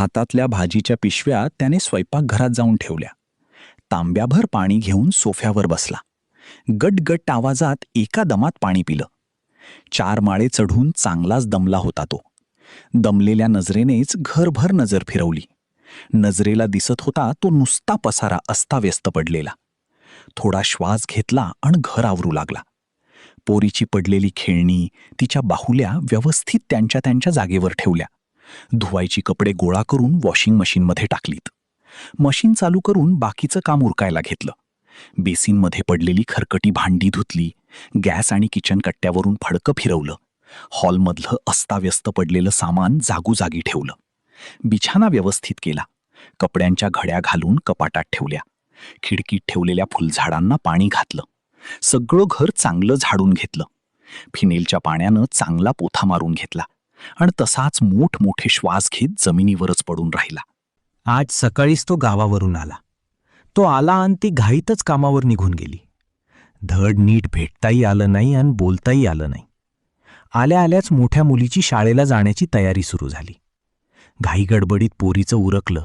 हातातल्या भाजीच्या पिशव्या त्याने स्वयंपाकघरात जाऊन ठेवल्या. तांब्याभर पाणी घेऊन सोफ्यावर बसला. गटगट आवाजात एका दमात पाणी पिलं. 4 माळे चढून चांगलाच दमला होता तो. दमलेल्या नजरेनेच घरभर नजर फिरवली. नजरेला दिसत होता तो नुसता पसारा अस्ताव्यस्त पडलेला. थोडा श्वास घेतला आणि घर आवरू लागला. पोरीची पडलेली खेळणी, तिच्या बाहुल्या व्यवस्थित त्यांच्या त्यांच्या जागेवर ठेवल्या. धुवायची कपडे गोळा करून वॉशिंग मशीनमध्ये टाकलीत. मशीन चालू करून बाकीचं काम उरकायला घेतलं. बेसिनमध्ये पडलेली खरकटी भांडी धुतली. गॅस आणि किचन कट्ट्यावरून फडकं फिरवलं. हॉलमधलं अस्ताव्यस्त पडलेलं सामान जागोजागी ठेवलं. बिछाना व्यवस्थित केला. कपड्यांच्या घड्या घालून कपाटात ठेवल्या. खिडकीत ठेवलेल्या फुलझाडांना पाणी घातलं. सगळं घर चांगलं झाडून घेतलं. फिनेलच्या पाण्यानं चांगला पोथा मारून घेतला आणि तसाच मोठमोठे श्वास घेत जमिनीवरच पडून राहिला. आज सकाळीच तो गावावरून आला. तो आला आणि ती घाईतच कामावर निघून गेली. धड नीट भेटताही आलं नाही आणि बोलताही आलं नाही. आल्या आल्याच मोठ्या मुलीची शाळेला जाण्याची तयारी सुरू झाली. घाईगडबडीत पोरीचं उरकलं.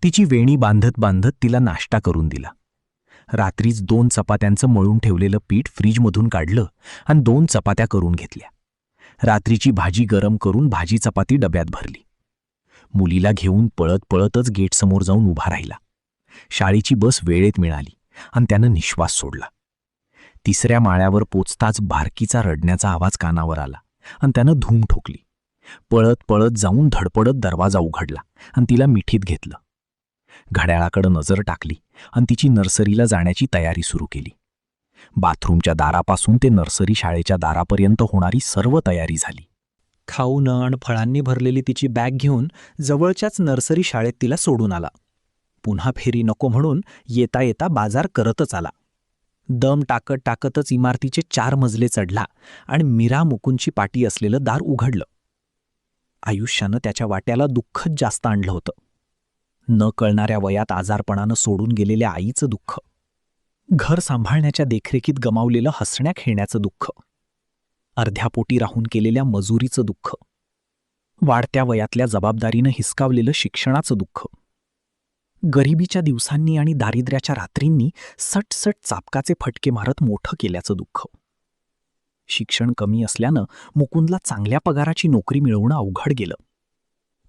तिची वेणी बांधत बांधत तिला नाश्ता करून दिला. रात्रीच 2 चपात्यांचं मळून ठेवलेलं पीठ फ्रीजमधून काढलं आणि 2 चपात्या करून घेतल्या. रात्रीची भाजी गरम करून भाजी चपाती डब्यात भरली. मुलीला घेऊन पळत पळतच गेटसमोर जाऊन उभा राहिला. शाळेची बस वेळेत मिळाली आणि त्यानं निश्वास सोडला. 3ऱ्या माळ्यावर पोचताच बारकीचा रडण्याचा आवाज कानावर आला आणि त्यानं धूम ठोकली. पळत पळत जाऊन धडपडत दरवाजा उघडला आणि तिला मिठीत घेतलं. घड्याळाकडं नजर टाकली आणि तिची नर्सरीला जाण्याची तयारी सुरू केली. बाथरूमच्या दारापासून ते नर्सरी शाळेच्या दारापर्यंत होणारी सर्व तयारी झाली. खाऊनं आणि फळांनी भरलेली तिची बॅग घेऊन जवळच्याच नर्सरी शाळेत तिला सोडून आला. पुन्हा फेरी नको म्हणून येता येता बाजार करतच आला. दम टाकत टाकतच इमारतीचे 4 मजले चढला आणि मीरा मुकुंदची पाटी असलेलं दार उघडलं. आयुष्यानं त्याच्या वाट्याला दुःखच जास्त आणलं होतं. न कळणाऱ्या वयात आजारपणानं सोडून गेलेल्या आईचं दुःख, घर सांभाळण्याच्या देखरेखीत गमावलेलं हसण्या खेळण्याचं दुःख, अर्ध्या पोटी राहून केलेल्या मजुरीचं दुःख, वाढत्या वयातल्या जबाबदारीनं हिसकावलेलं शिक्षणाचं दुःख, गरिबीच्या दिवसांनी आणि दारिद्र्याच्या रात्रींनी सटसट चापकाचे फटके मारत मोठं केल्याचं दुःख. शिक्षण कमी असल्यानं मुकुंदला चांगल्या पगाराची नोकरी मिळवणं अवघड गेलं.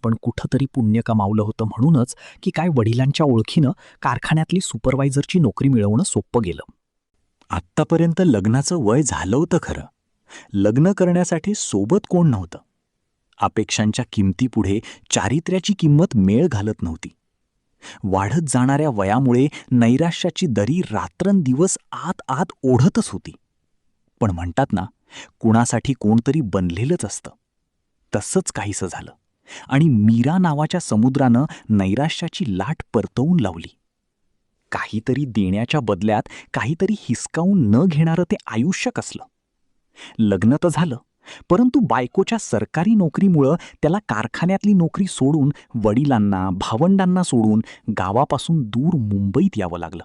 पण कुठंतरी पुण्य कमावलं होतं म्हणूनच की काय वडिलांच्या ओळखीनं कारखान्यातली सुपरवायझरची नोकरी मिळवणं सोपं गेलं. आत्तापर्यंत लग्नाचं वय झालं होतं खरं. लग्न करण्यासाठी सोबत कोण नव्हतं. अपेक्षांच्या किमतीपुढे चारित्र्याची किंमत मेळ घालत नव्हती. वाढत जाणाऱ्या वयामुळे नैराश्याची दरी रात्रंदिवस आत आत ओढतच होती. पण म्हणतात ना, कुणासाठी कोणतरी बनलेलंच असतं. तसंच काहीसं झालं आणि मीरा नावाच्या समुद्रानं नैराश्याची लाट परतवून लावली. काहीतरी देण्याच्या बदल्यात काहीतरी हिसकावून न घेणारं ते आयुष्य कसलं. लग्न तर झालं, परंतु बायकोच्या सरकारी नोकरीमुळं त्याला कारखान्यातली नोकरी सोडून, वडिलांना भावंडांना सोडून गावापासून दूर मुंबईत यावं लागलं.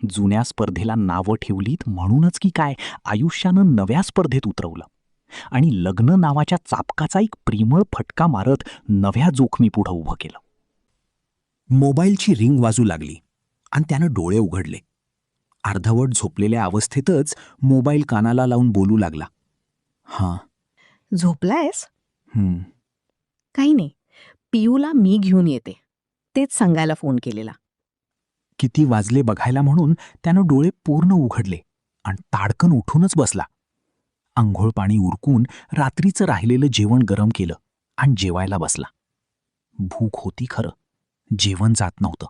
जुन्या स्पर्धेला नावं ठेवलीत म्हणूनच की काय आयुष्यानं नव्या स्पर्धेत उतरवलं आणि लग्न नावाच्या चापकाचा एक प्रेमळ फटका मारत नव्या जोखमी पुढं उभं केलं. मोबाईलची रिंग वाजू लागली आणि त्यानं डोळे उघडले. अर्धवट झोपलेल्या अवस्थेतच मोबाईल कानाला लावून बोलू लागला. हां. झोपलायस? काही नाही, पियूला मी घेऊन येते तेच सांगायला फोन केलेला. किती वाजले बघायला म्हणून त्यानं डोळे पूर्ण उघडले आणि ताडकन उठूनच बसला. अंघोळ पाणी उरकून रात्रीचं राहिलेलं जेवण गरम केलं आणि जेवायला बसला. भूक होती खरं, जेवण जात नव्हतं.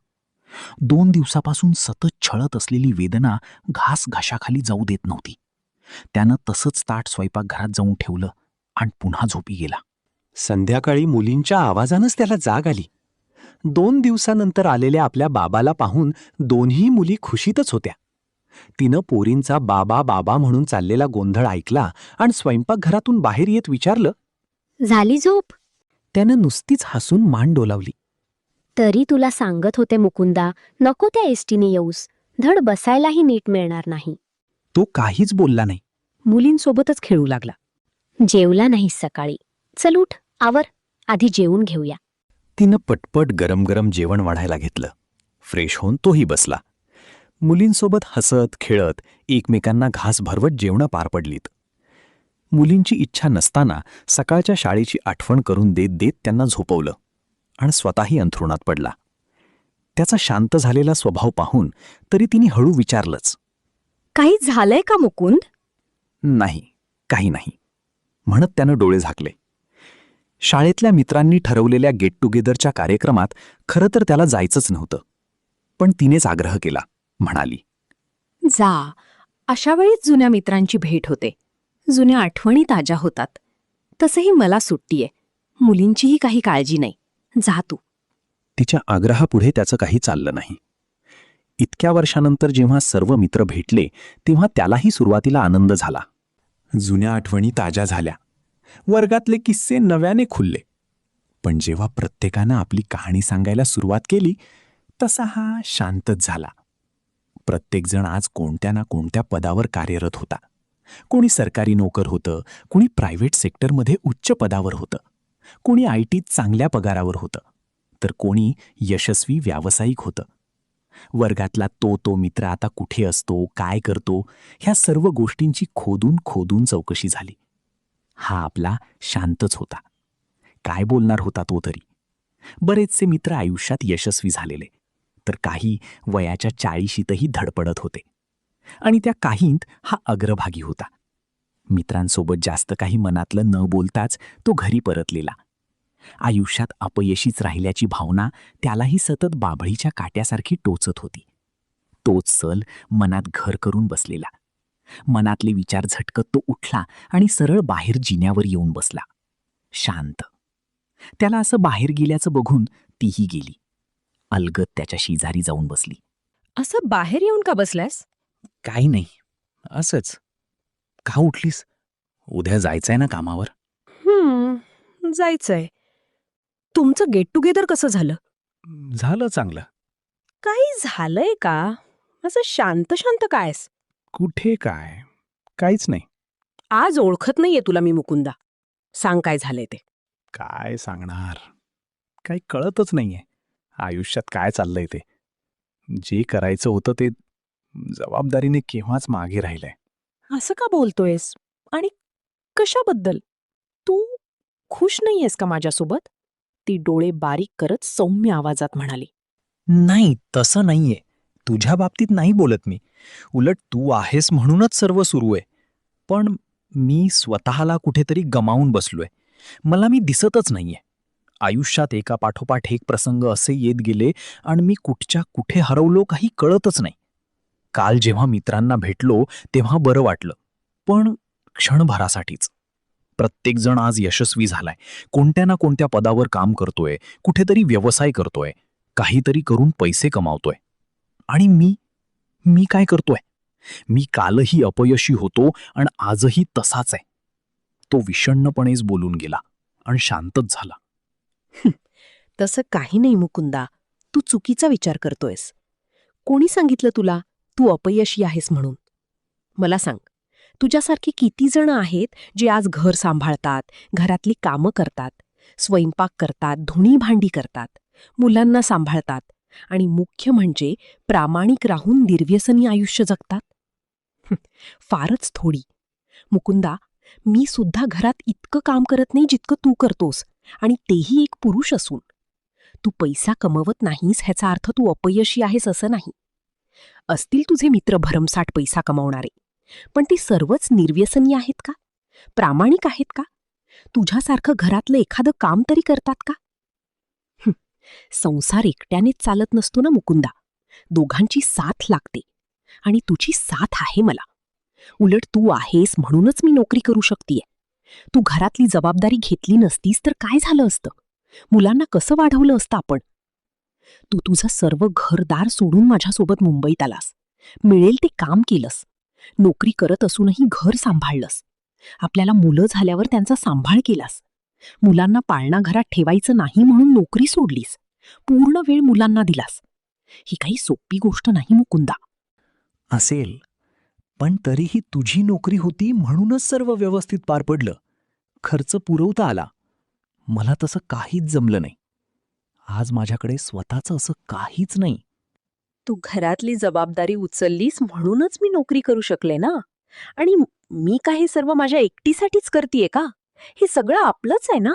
2 दिवसापासून सतत छळत असलेली वेदना घास घशाखाली जाऊ देत नव्हती. त्यानं तसंच ताट स्वयंपाकघरात जाऊन ठेवलं आणि पुन्हा झोपी गेला. संध्याकाळी मुलींच्या आवाजानंच त्याला जाग आली. 2 दिवसानंतर आलेल्या आपल्या बाबाला पाहून दोन्ही मुली खुशीतच होत्या. तिनं पोरींचा बाबा बाबा म्हणून चाललेला गोंधळ ऐकला आणि स्वयंपाकघरातून बाहेर येत विचारलं, झाली झोप? त्यानं नुसतीच हसून मान डोलावली. तरी तुला सांगत होते मुकुंदा, नको त्या एसटीने येऊस, धड बसायलाही नीट मिळणार नाही. तो काहीच बोलला नाही. मुलींसोबतच खेळू लागला. जेवला नाहीस सकाळी, चल उठ, आवर, आधी जेवून घेऊया. तिनं पटपट गरम गरम जेवण वाढायला घेतलं. फ्रेश होऊन तोही बसला. मुलींसोबत हसत खेळत एकमेकांना घास भरवत जेवणं पार पडलीत. मुलींची इच्छा नसताना सकाळच्या शाळेची आठवण करून देत देत त्यांना झोपवलं आणि स्वतःही अंथरुणात पडला. त्याचा शांत झालेला स्वभाव पाहून तरी तिने हळू विचारलंच, काही झालंय का मुकुंद? नाही, काही नाही, म्हणत त्यानं डोळे झाकले. शाळेतल्या मित्रांनी ठरवलेल्या गेट टुगेदरच्या कार्यक्रमात खरं तर त्याला जायचंच नव्हतं. पण तिनेच आग्रह केला. म्हणाली, जा, अशा वेळीच जुन्या मित्रांची भेट होते, जुन्या आठवणी ताज्या होतात. तसंही मला सुट्टी आहे, मुलींचीही काही काळजी नाही. जा तू. तिच्या आग्रहापुढे त्याचं काही चाललं नाही. इतक्या वर्षानंतर जेव्हा सर्व मित्र भेटले तेव्हा त्यालाही सुरुवातीला आनंद झाला. जुन्या आठवणी ताज्या झाल्या, वर्गातले किस्से नव्याने खुलले. पण जेव्हा प्रत्येकानं आपली कहाणी सांगायला सुरुवात केली तसा हा शांतच झाला. प्रत्येकजण आज कोणत्या ना कोणत्या पदावर कार्यरत होता. कोणी सरकारी नोकर होतं, कोणी प्रायव्हेट सेक्टरमध्ये उच्च पदावर होतं, कोणी आयटीत चांगल्या पगारावर होतं, तर कोणी यशस्वी व्यावसायिक होतं. वर्गातला तो मित्र आता कुठे असतो, काय करतो, ह्या सर्व गोष्टींची खोदून खोदून चौकशी झाली. हा आपला शांतच होता. काय बोलणार होता तो तरी? बरेचसे मित्र आयुष्यात यशस्वी झालेले, तर काही वयाच्या 40शीतही धडपडत होते. आणि त्या काहींत हा अग्रभागी होता. मित्रांसोबत जास्त काही मनातलं न बोलताच तो घरी परतलेला. आयुष्यात अपयशीच राहिल्याची भावना त्यालाही सतत बाभळीच्या काट्यासारखी टोचत होती. तोच सल मनात घर करून बसलेला. मनातले विचार झटकत तो उठला आणि सरळ बाहेर जिन्यावर येऊन बसला. शांत. त्याला असं बाहेर गेल्याचं बघून तीही गेली. अलगद त्याच्या शेजारी जाऊन बसली. असं बाहेर येऊन का बसलायस? काही नाही, असंच. का उठलीस? उद्या जायचंय ना कामावर? जायचंय. तुमचं गेट टुगेदर कसं झालं? झालं चांगलं. काही झालंय का? असं शांत शांत कायस? कुठे काय, काहीच नाही. आज ओळखत नाहीये तुला मी मुकुंदा. सांग काय झालंय ते. काय सांगणार, काही कळतच नाहीये आयुष्यात काय चाललंय ते. जे करायचं होतं ते जबाबदारीने केव्हाच मागे राहिलंय. असं का बोलतोयस? आणि कशाबद्दल? तू खुश नाहीयेस का माझ्यासोबत? ती डोळे बारीक करत सौम्य आवाजात म्हणाली. नाही, तसं नाहीये. तुझ्या बाबतीत नाही बोलत मी. उलट तू आहेस म्हणूनच सर्व सुरू आहे. पण मी स्वतःला कुठेतरी गमावून बसलोय. मला मी दिसतच नाहीये. आयुष्यात एका पाठोपाठ एक प्रसंग असे येत गेले आणि मी कुठच्या कुठे हरवलो काही कळतच नाही. काल जेव्हा मित्रांना भेटलो तेव्हा बरं वाटलं, पण क्षणभरासाठीच. प्रत्येकजण आज यशस्वी झालाय, कोणत्या ना कोणत्या पदावर काम करतोय, कुठेतरी व्यवसाय करतोय, काहीतरी करून पैसे कमावतोय. आणि मी काय करतोय? मी कालही अपयशी होतो आणि आजही तसाच आहे. तो विषण्णपणेच बोलून गेला आणि शांतच झाला. तसं काही नाही मुकुंदा. तू चुकीचा विचार करतोयस. कोणी सांगितलं तुला तू अपयशी आहेस म्हणून? मला सांग, तुझ्यासारखे किती जण आहेत जे आज घर सांभाळतात, घरातली कामं करतात, स्वयंपाक करतात, धुणी भांडी करतात, मुलांना सांभाळतात आणि मुख्य म्हणजे प्रामाणिक राहून निर्व्यसनी आयुष्य जगतात? फारच थोडी. मुकुंदा, मी सुद्धा घरात इतकं काम करत नाही जितकं तू करतोस, आणि तेही एक पुरुष असून. तू पैसा कमवत नाहीस ह्याचा अर्थ तू अपयशी आहेस असं नाही. असतील तुझे मित्र भरमसाठ पैसा कमावणारे, पण ती सर्वच निर्व्यसनी आहेत का? प्रामाणिक आहेत का? तुझ्यासारखं घरातलं एखादं काम तरी करतात का? संसार एकट्यानेच चालत नसतो ना मुकुंदा. दोघांची साथ लागते, आणि तुझी साथ आहे मला. उलट तू आहेस म्हणूनच मी नोकरी करू शकतेय. तू घरातली जबाबदारी घेतली नसतीस तर काय झालं असतं? मुलांना कसं वाढवलं असतं आपण? तू तुझं सर्व घरदार सोडून माझ्यासोबत मुंबईत आलास, मिळेल ते काम केलंस, नोकरी करत असूनही घर सांभाळलंस, आपल्याला मुलं झाल्यावर त्यांचा सांभाळ केलास, मुलांना पाळणा घरात ठेवायचं नाही म्हणून नोकरी सोडलीस, पूर्ण वेळ मुलांना दिलास. ही काही सोपी गोष्ट नाही मुकुंदा. असेल, पण तरीही तुझी नोकरी होती म्हणूनच सर्व व्यवस्थित पार पडलं. खर्च पुरवता आला. मला तसं काहीच जमलं नाही. आज माझ्याकडे स्वतःचं असं काहीच नाही. तू घरातली जबाबदारी उचललीस म्हणूनच मी नोकरी करू शकले ना. आणि मी काय हे सर्व माझ्या एकटीसाठीच करतीये का? हे सगळं आपलंच आहे ना.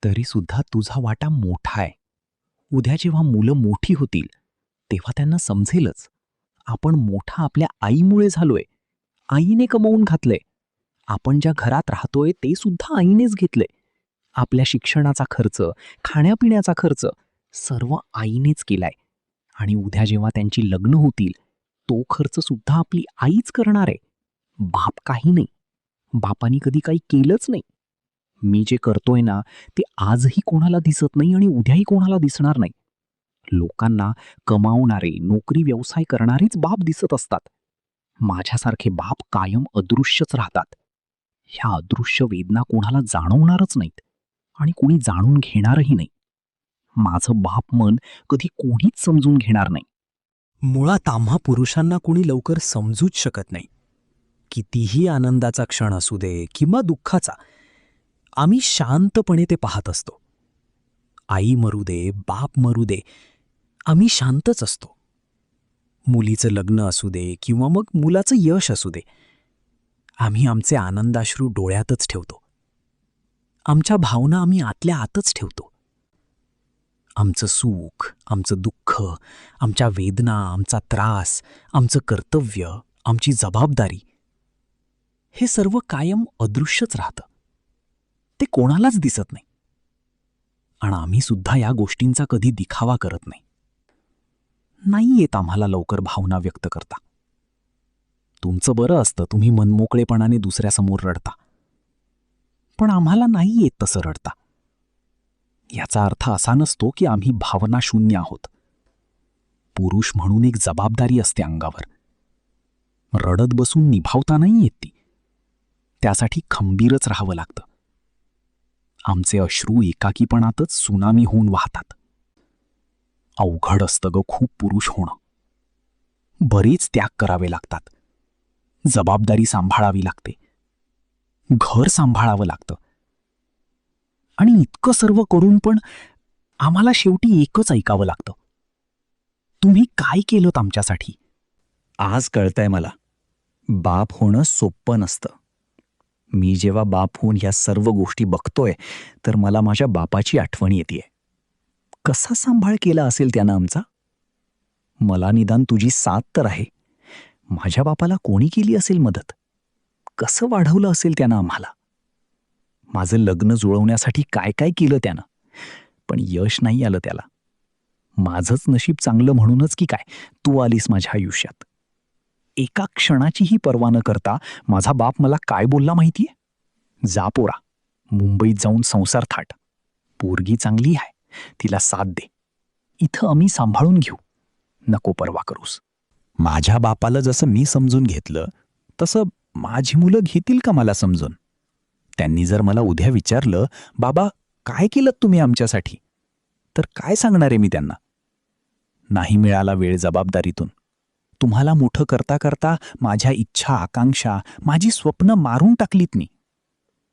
तरी सुद्धा तुझा वाटा मोठा आहे. उद्या जेव्हा मुलं मोठी होतील तेव्हा त्यांना समजेलच, आपण मोठा आपल्या आईमुळे झालोय. आईने कमवून घातलंय. आपण ज्या घरात राहतोय ते सुद्धा आईनेच घेतलंय. आपल्या शिक्षणाचा खर्च, खाण्यापिण्याचा खर्च सर्व आईनेच केलाय. आणि उद्या जेव्हा त्यांची लग्न होतील तो खर्च सुद्धा आपली आईच करणार आहे. बाप काही नाही. बापानी कधी काही केलंच नाही. मी जे करतोय ना ते आजही कोणाला दिसत नाही आणि उद्याही कोणाला दिसणार नाही. लोकांना कमावणारे, नोकरी व्यवसाय करणारेच बाप दिसत असतात. माझ्यासारखे बाप कायम अदृश्यच राहतात. ह्या अदृश्य वेदना कोणाला जाणवणारच नाहीत आणि कोणी जाणून घेणारही नाही. माझं बाप मन कधी कोणीच समजून घेणार नाही. मुळात आम्हा पुरुषांना कुणी लवकर समजूच शकत नाही. कितीही आनंदाचा क्षण असू दे किंवा दुःखाचा, आम्ही शांतपणे ते पाहत असतो. आई मरू दे, बाप मरू दे, आम्ही शांतच असतो. मुलीचं लग्न असू दे किंवा मग मुलाचं यश असू दे, आम्ही आमचे आनंदाश्रू डोळ्यातच ठेवतो. आमच्या भावना आम्ही आतल्या आतच ठेवतो. आमचं सुख, आमचं दुःख, आमच्या वेदना, आमचा त्रास, आमचं कर्तव्य, आमची जबाबदारी, हे सर्व कायम अदृश्यच राहतं. ते कोणालाच दिसत नाही. आणि आम्ही सुद्धा या गोष्टींचा कधी दिखावा करत नाही. नाही येत आम्हाला लवकर भावना व्यक्त करता. तुमचं बरं असतं, तुम्ही मनमोकळेपणाने दुसऱ्यासमोर रडता. पण आम्हाला नाही येत तसं रडता. याचा अर्थ असा नसतो की आम्ही भावनाशून्य आहोत. पुरुष म्हणून एक जबाबदारी असते अंगावर. रडत बसून निभावता नाही येत ती. त्यासाठी खंबीरच राहावं लागतं. आमचे अश्रू एकाकीपणातच सुनामी होऊन वाहतात. अवघड असतं ग खूप पुरुष होणं. बरेच त्याग करावे लागतात. जबाबदारी सांभाळावी लागते. घर सांभाळावं लागतं. आणि इतकं सर्व करून पण आम्हाला शेवटी एकच ऐकावं लागतं, तुम्ही काय केलं आमच्यासाठी. आज कळतंय मला, बाप होणं सोपं नसतं. मी जेव्हा बाप होऊन ह्या सर्व गोष्टी बघतोय तर मला माझ्या बापाची आठवण येतेय. कसा सांभाळ केला असेल त्यानं आमचा. मला निदान तुझी साथ तर आहे. माझ्या बापाला कोणी केली असेल मदत. कसं वाढवलं असेल त्यानं आम्हाला. माझं लग्न जुळवण्यासाठी काय काय केलं त्यानं, पण यश नाही आलं त्याला. माझंच नशीब चांगलं म्हणूनच की काय तू आलीस माझ्या आयुष्यात. एका क्षणाचीही पर्वा न करता माझा बाप मला काय बोलला माहितीये? जा पोरा, मुंबईत जाऊन संसार थाट. पोरगी चांगली आहे, तिला साथ दे. इथं आम्ही सांभाळून घेऊ, नको पर्वा करूस. माझ्या बापाला जसं मी समजून घेतलं तसं माझी मुलं घेतील का मला समजून? त्यांनी जर मला उद्या विचारलं, बाबा काय केलं तुम्ही आमच्यासाठी, तर काय सांगणार आहे मी त्यांना? नाही मिळाला वेळ जबाबदारीतून. तुम्हाला मोठं करता करता माझ्या इच्छा, आकांक्षा, माझी स्वप्न मारून टाकलीत मी.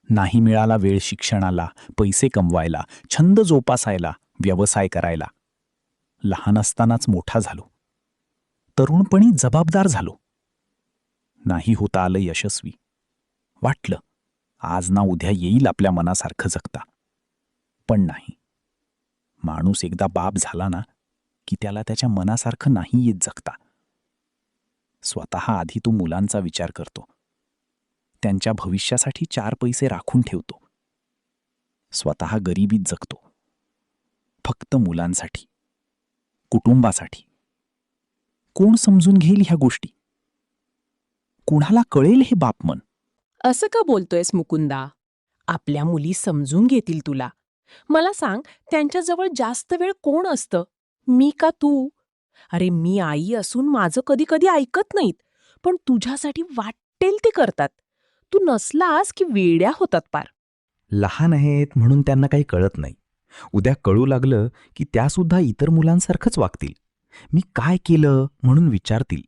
नाही मिळाला वेळ शिक्षणाला, पैसे कमवायला, छंद जोपासायला, व्यवसाय करायला. लहान असतानाच मोठा झालो. तरुणपणी जबाबदार झालो. नाही होता आलं यशस्वी. वाटलं आज ना उद्या येईल आपल्या मनासारखं जगता. पण नाही. माणूस एकदा बाप झाला ना की त्याला त्याच्या मनासारखं नाही येत जगता. स्वतः आधी तो मुलांचा विचार करतो. त्यांच्या भविष्यासाठी 4 पैसे राखून ठेवतो. स्वतः गरिबीत जगतो. फक्त मुलांसाठी, कुटुंबासाठी. कोण समजून घेईल ह्या गोष्टी? कुणाला कळेल हे बापमन? असं का बोलतोयस मुकुंदा? आपल्या मुली समजून घेतील तुला. मला सांग, त्यांच्याजवळ जास्त वेळ कोण असतं, मी का तू? अरे मी आई असून माझं कधी कधी ऐकत नाहीत, पण तुझ्यासाठी वाटेल ते करतात. तू नसलास की वेड्या होतात पार. लहान आहेत म्हणून त्यांना काही कळत नाही. उद्या कळू लागलं की त्यासुद्धा इतर मुलांसारखंच वागतील. मी काय केलं म्हणून विचारतील,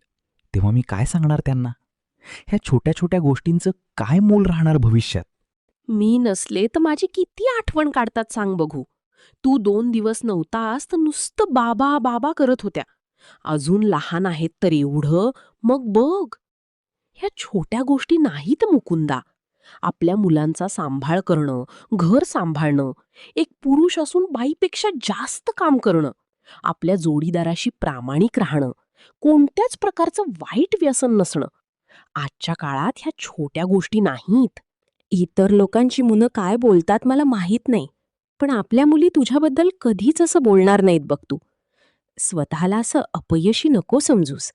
तेव्हा मी काय सांगणार त्यांना? ह्या छोट्या छोट्या गोष्टींचं काय मोल राहणार भविष्यात? मी नसले तर माझी किती आठवण काढतात सांग बघू. तू 2 दिवस नव्हतास तर नुसतं बाबा बाबा करत होत्या. अजून लहान आहेत तर एवढं, मग बघ. ह्या छोट्या गोष्टी नाहीत मुकुंदा. आपल्या मुलांचा सांभाळ करणं, घर सांभाळणं, एक पुरुष असून बाईपेक्षा जास्त काम करणं, आपल्या जोडीदाराशी प्रामाणिक राहणं, कोणत्याच प्रकारचं वाईट व्यसन नसणं. आजच्या काळात ह्या छोट्या गोष्टी नाहीत. इतर लोकांची मुलं काय बोलतात मला माहीत नाही, पण आपल्या मुली तुझ्याबद्दल कधीच असं बोलणार नाहीत बघ तू. स्वतःला असं अपयशी नको समजूस.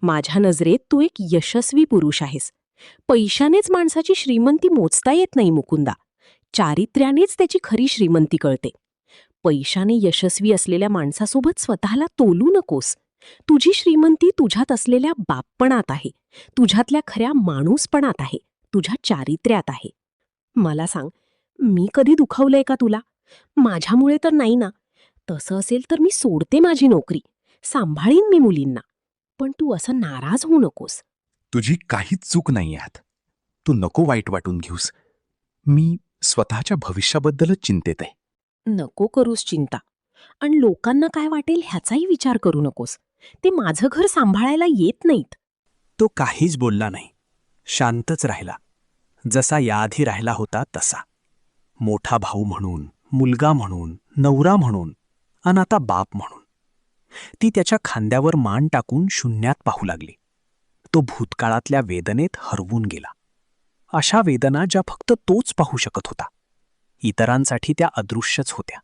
माझ्या नजरेत तू एक यशस्वी पुरुष आहेस. पैशानेच माणसाची श्रीमंती मोजता येत नाही मुकुंदा. चारित्र्यानेच त्याची खरी श्रीमंती कळते. पैशाने यशस्वी असलेल्या माणसासोबत स्वतःला तोलू नकोस. तुझी श्रीमंती तुझ्यात असलेल्या बापपणात आहे, तुझ्यातल्या खऱ्या माणूसपणात आहे, तुझ्या चारित्र्यात आहे. मला सांग, मी कधी दुखावलंय का तुला? माझ्यामुळे तर नाही ना. तसं असेल तर मी सोडते माझी नोकरी, सांभाळीन मी मुलींना. पण तू असं नाराज होऊ नकोस. तुझी काहीच चूक नाही यात. तू नको वाईट वाटून घेऊस. मी स्वतःच्या भविष्याबद्दलच चिंतेत आहे. नको करूस चिंता. आणि लोकांना काय वाटेल ह्याचाही विचार करू नकोस. ते माझं घर सांभाळायला येत नाहीत. तो काहीच बोलला नाही. शांतच राहिला, जसा याआधी राहिला होता तसा. मोठा भाऊ म्हणून, मुलगा म्हणून, नवरा म्हणून, आणि आता बाप म्हणून. ती त्याच्या खांद्यावर मान टाकून शून्यात पाहू लागली. तो भूतकाळातल्या वेदनेत हरवून गेला. अशा वेदना ज्या फक्त तोच पाहू शकत होता. इतरांसाठी त्या अदृश्यच होत्या.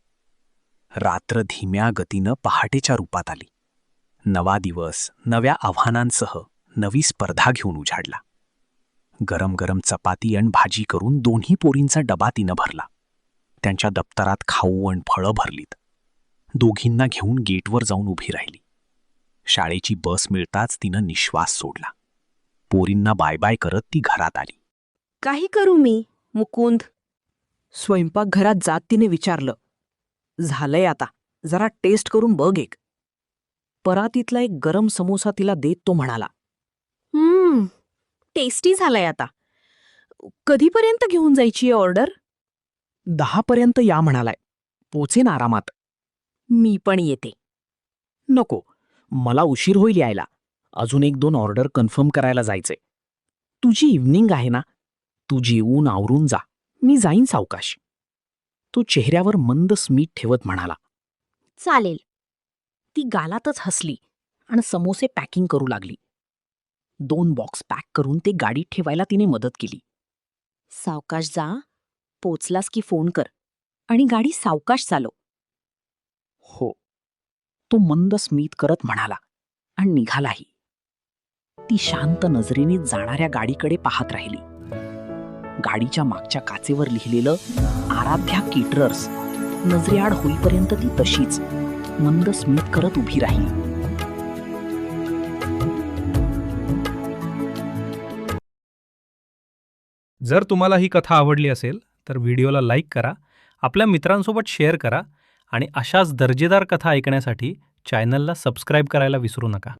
रात्र धीम्या गतीनं पहाटेच्या रूपात आली. नवा दिवस नव्या आव्हानांसह नवी स्पर्धा घेऊन उजाडला. गरम गरम चपाती आणि भाजी करून दोन्ही पोरींचा डबा तिनं भरला. त्यांच्या दप्तरात खाऊ आणि फळं भरलीत. दोघींना घेऊन गेटवर जाऊन उभी राहिली. शाळेची बस मिळताच तिनं निश्वास सोडला. पोरींना बाय बाय करत ती घरात आली. काही करू मी, मुकुंद? स्वयंपाकघरात जात तिने विचारलं. झालंय आता, जरा टेस्ट करून बघ एक. परातीतला एक गरम समोसा तिला देत तो म्हणाला. टेस्टी झालाय आता. कधीपर्यंत घेऊन जायची ऑर्डर? 10 पर्यंत या म्हणालाय. पोचेन आरामात. मी पण येते. नको, मला उशीर होईल यायला. अजून 1-2 ऑर्डर कन्फर्म करायला जायचे. तुझी इव्हनिंग आहे ना, तू जेवून आवरून जा, मी जाईन सावकाश. तो चेहऱ्यावर मंद स्मित ठेवत म्हणाला. चालेल. ती गालातच हसली आणि समोसे पॅकिंग करू लागली. 2 बॉक्स पॅक करून ते गाडीत ठेवायला तिने मदत केली. सावकाश जा, पोचलास की फोन कर. आणि गाडी सावकाश चालव. हो, तो मंद स्मित करत म्हणाला आणि निघालाही. ती शांत नजरेने जाणाऱ्या गाडीकडे पाहत राहिली. गाडीच्या मागच्या काचेवर लिहिलेलं आराध्या केटरर्स नजरेआड होईपर्यंत ती तशीच मंद स्मित करत उभी राहिली. जर तुम्हाला ही कथा आवडली असेल तर व्हिडिओला लाईक करा, आपल्या मित्रांसोबत शेअर करा आणि अशाच दर्जेदार कथा ऐकण्यासाठी चॅनलला सबस्क्राईब करायला विसरू नका.